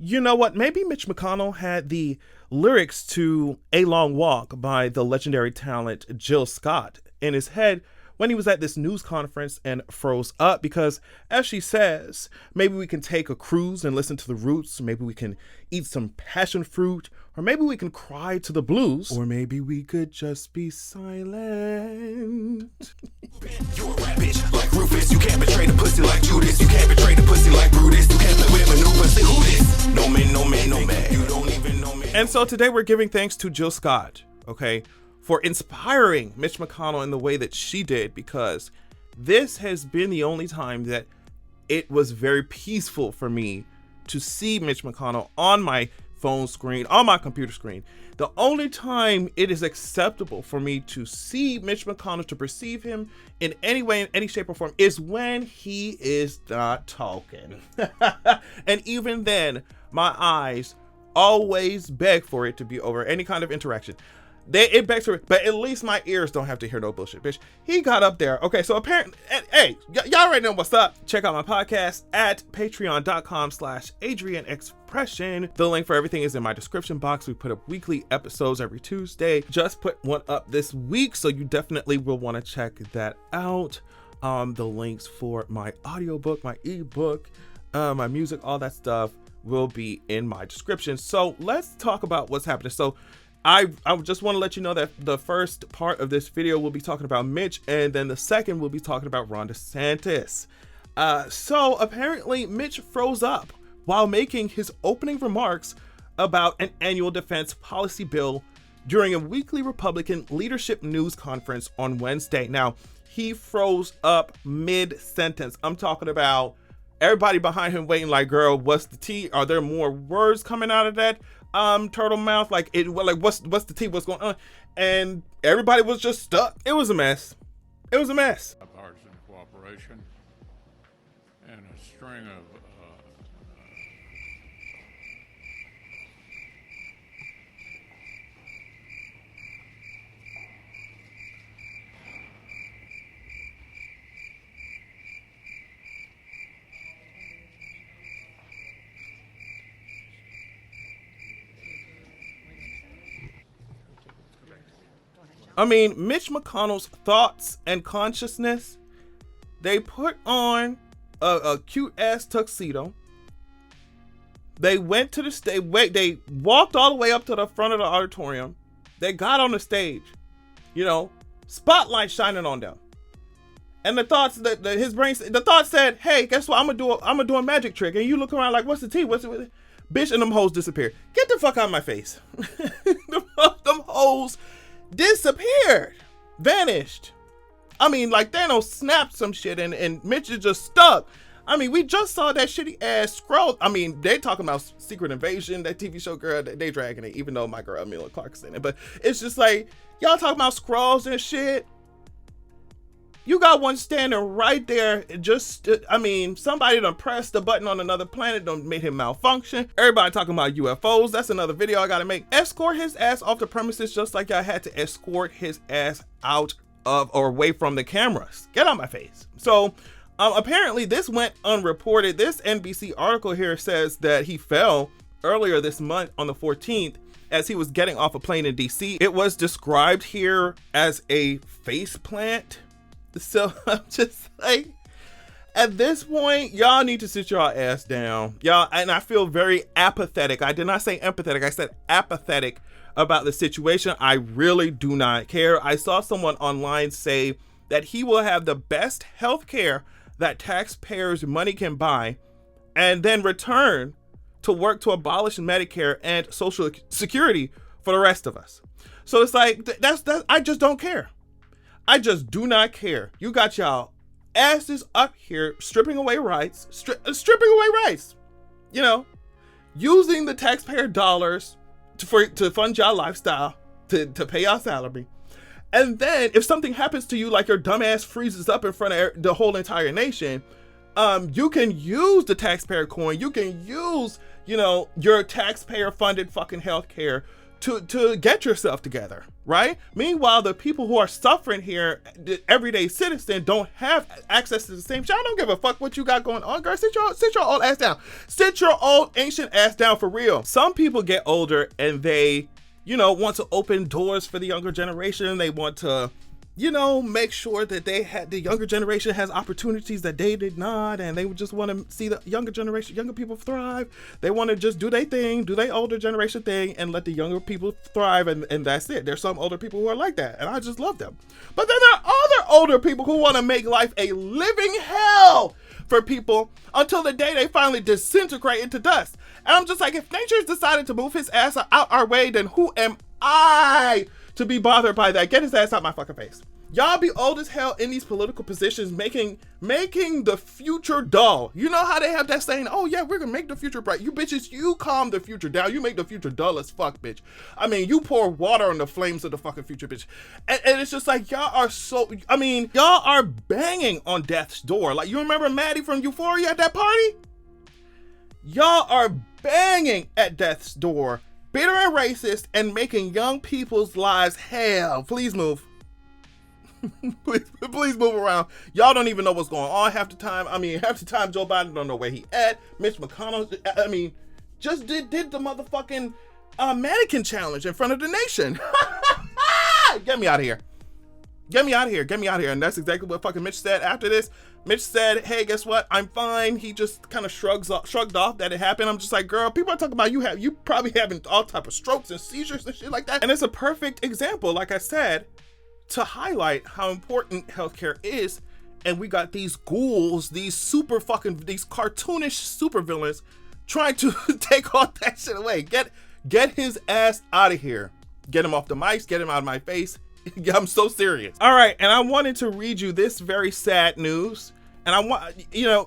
You know what? Maybe Mitch McConnell had the lyrics to A Long Walk by the legendary talent Jill Scott in his head when he was at this news conference and froze up because, as she says, maybe we can take a cruise and listen to the Roots, maybe we can eat some passion fruit, or maybe we can cry to the blues, or maybe we could just be silent. You a rap bitch like Rufus. You can't betray the pussy like Judas. You can't betray the pussy like Brutus. You can't play with maneuvers. Say who this? No man, no man, no man. You don't even know me. And so today we're giving thanks to Jill Scott, okay, for inspiring Mitch McConnell in the way that she did, because this has been the only time that it was very peaceful for me to see Mitch McConnell on my phone screen, on my computer screen. The only time it is acceptable for me to see Mitch McConnell, to perceive him in any way, in any shape or form, is when he is not talking. And even then, my eyes always beg for it to be over, any kind of interaction. It begs for it, but at least my ears don't have to hear no bullshit, bitch. He got up there. Okay, so apparently, hey, y'all already know what's up. Check out my podcast at patreon.com/AdrianExpression. The link for everything is in my description box. We put up weekly episodes every Tuesday. Just put one up this week, so you definitely will want to check that out. The links for my audiobook, my ebook, my music, all that stuff will be in my description. So let's talk about what's happening. So I just want to let you know that the first part of this video will be talking about Mitch, and then the second will be talking about Ron DeSantis. So apparently Mitch froze up while making his opening remarks about an annual defense policy bill during a weekly Republican leadership news conference on Wednesday. Now, he froze up mid-sentence. I'm talking about everybody behind him waiting like, girl, what's the tea? Are there more words coming out of that turtle mouth? Like what's the tea? What's going on? And everybody was just stuck. It was a mess. It was a mess. Bipartisan cooperation and a string of I mean, Mitch McConnell's thoughts and consciousness, they put on a cute ass tuxedo. They went to the stage. They walked all the way up to the front of the auditorium. They got on the stage, spotlight shining on them. And the thoughts that his brain, the thought said, "Hey, guess what? I'm gonna do a magic trick." And you look around like, "What's the tea? What's it?" Bitch, and them hoes disappeared. Get the fuck out of my face. them hoes disappeared, vanished. I mean, like Thanos snapped some shit and Mitch is just stuck. I mean, we just saw that shitty ass scroll. I mean, they talking about Secret Invasion, that TV show, girl, they dragging it, even though my girl Amelia Clark's in it. But it's just like, y'all talking about scrolls and shit. You got one standing right there. Somebody done pressed the button on another planet, done made him malfunction. Everybody talking about UFOs. That's another video I gotta make. Escort his ass off the premises just like y'all had to escort his ass out of or away from the cameras. Get on my face. So apparently this went unreported. This NBC article here says that he fell earlier this month on the 14th as he was getting off a plane in DC. It was described here as a face plant. So I'm just like, at this point, y'all need to sit your ass down. Y'all, and I feel very apathetic. I did not say empathetic. I said apathetic about the situation. I really do not care. I saw someone online say that he will have the best health care that taxpayers' money can buy and then return to work to abolish Medicare and Social Security for the rest of us. So it's like, that's I just don't care. I just do not care. You got y'all asses up here stripping away rights, using the taxpayer dollars to fund y'all lifestyle, to pay y'all salary. And then if something happens to you, like your dumb ass freezes up in front of the whole entire nation, you can use the taxpayer coin. You can use, your taxpayer funded fucking healthcare to get yourself together, right? Meanwhile, the people who are suffering here, the everyday citizen, don't have access to the same shit. I don't give a fuck what you got going on, girl. Sit your old ass down. Sit your old ancient ass down for real. Some people get older and they, want to open doors for the younger generation. They want to, make sure that the younger generation has opportunities that they did not, and they would just want to see the younger people thrive. They want to just do their thing, do their older generation thing, and let the younger people thrive, and that's it. There's some older people who are like that, and I just love them. But then there are other older people who want to make life a living hell for people until the day they finally disintegrate into dust. And I'm just like, if nature's decided to move his ass out our way, then who am I to be bothered by that? Get his ass out my fucking face. Y'all be old as hell in these political positions, making the future dull. You know how they have that saying, oh yeah, we're gonna make the future bright. You bitches, you calm the future down. You make the future dull as fuck, bitch. I mean, you pour water on the flames of the fucking future, bitch. And it's just like, y'all are banging on death's door. Like, you remember Maddie from Euphoria at that party? Y'all are banging at death's door, bitter and racist, and making young people's lives hell. Please move. please move around. Y'all don't even know what's going on half the time. Half the time Joe Biden don't know where he at. Mitch McConnell, just did the motherfucking mannequin challenge in front of the nation. Get me out of here. Get me out of here. Get me out of here. And that's exactly what fucking Mitch said after this. Mitch said, hey, guess what? I'm fine. He just kind of shrugged off that it happened. I'm just like, girl, people are talking about you probably having all type of strokes and seizures and shit like that. And it's a perfect example, like I said, to highlight how important healthcare is. And we got these ghouls, these cartoonish supervillains trying to take all that shit away. Get his ass out of here. Get him off the mics, get him out of my face. I'm so serious. All right, and I wanted to read you this very sad news, and I want,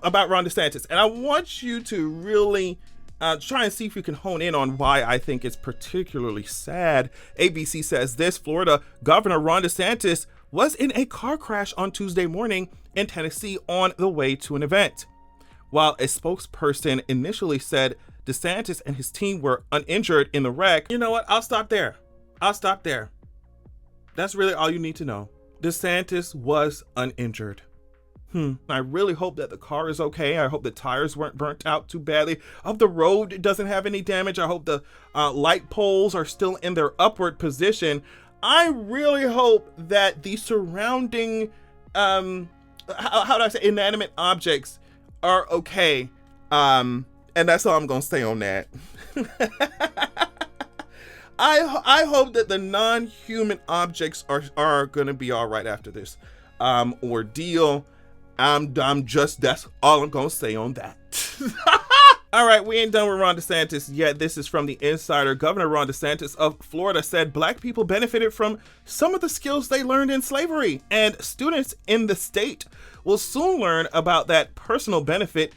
about Ron DeSantis, and I want you to really try and see if you can hone in on why I think it's particularly sad. ABC says this: Florida Governor Ron DeSantis was in a car crash on Tuesday morning in Tennessee on the way to an event. While a spokesperson initially said DeSantis and his team were uninjured in the wreck, you know what? I'll stop there. That's really all you need to know. DeSantis was uninjured. I really hope that the car is okay. I hope the tires weren't burnt out too badly. I hope the road doesn't have any damage. I hope the light poles are still in their upward position. I really hope that the surrounding, inanimate objects are okay. And that's all I'm going to say on that. I hope that the non-human objects are going to be all right after this ordeal. That's all I'm going to say on that. All right, we ain't done with Ron DeSantis yet. This is from The Insider. Governor Ron DeSantis of Florida said Black people benefited from some of the skills they learned in slavery, and students in the state will soon learn about that personal benefit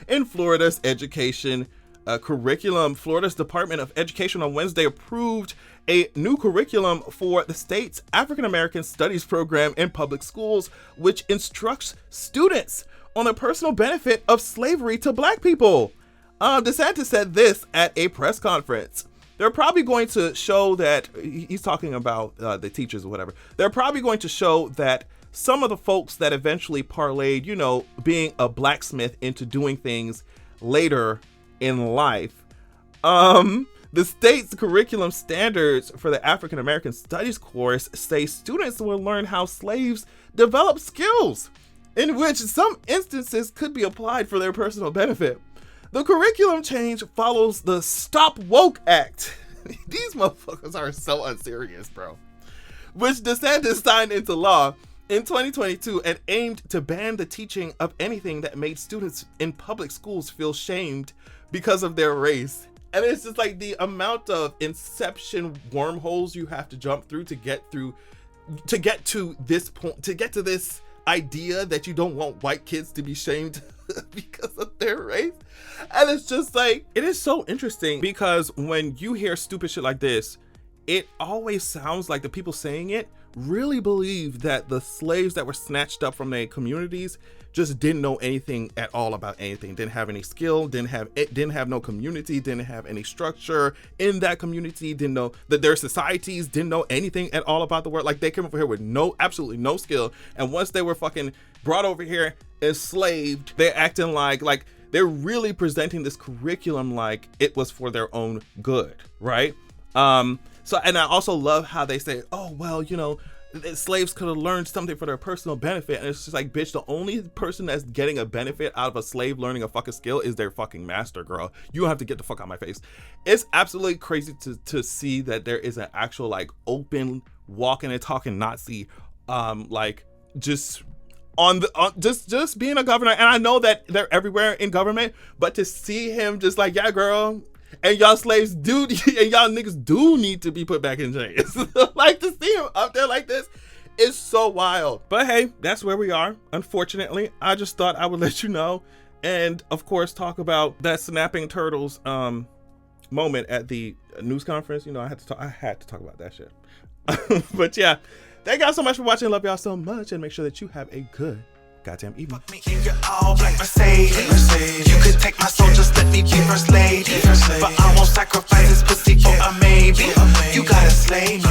in Florida's education curriculum. Florida's Department of Education on Wednesday approved a new curriculum for the state's African American Studies program in public schools, which instructs students on the personal benefit of slavery to Black people. DeSantis said this at a press conference. They're probably going to show that, he's talking about the teachers or whatever, they're probably going to show that some of the folks that eventually parlayed, being a blacksmith into doing things later in life. The state's curriculum standards for the African American Studies course say students will learn how slaves develop skills in which some instances could be applied for their personal benefit. The curriculum change follows the Stop Woke Act. These motherfuckers are so unserious, bro. Which DeSantis signed into law in 2022 and aimed to ban the teaching of anything that made students in public schools feel shamed because of their race. And it's just like the amount of inception wormholes you have to jump through to get to this point, to get to this idea that you don't want white kids to be shamed because of their race. And it's just like, it is so interesting because when you hear stupid shit like this, it always sounds like the people saying it really believe that the slaves that were snatched up from their communities just didn't know anything at all about anything, didn't have any skill, didn't have no community, didn't have any structure in that community, didn't know that their societies, didn't know anything at all about the world. Like, they came over here with absolutely no skill, and once they were fucking brought over here enslaved, they're acting like they're really presenting this curriculum like it was for their own good, right? So, and I also love how they say, oh, well, you know, slaves could have learned something for their personal benefit. And it's just like, bitch, the only person that's getting a benefit out of a slave learning a fucking skill is their fucking master, girl. You have to get the fuck out of my face. It's absolutely crazy to see that there is an actual, like, open walking and talking Nazi, just being a governor. And I know that they're everywhere in government, but to see him just like, yeah, girl, and y'all slaves do, and y'all niggas do need to be put back in chains. Like, to see him up there like this is so wild. But hey, that's where we are. Unfortunately, I just thought I would let you know, and of course talk about that snapping turtles moment at the news conference. You know, I had to talk about that shit. But yeah, thank y'all so much for watching. Love y'all so much, and make sure that you have a good goddamn evening. Fuck me in your all black Mercedes. You could take my soul, just let me be first lady. But I won't sacrifice this pussy for a maybe. You gotta slay me.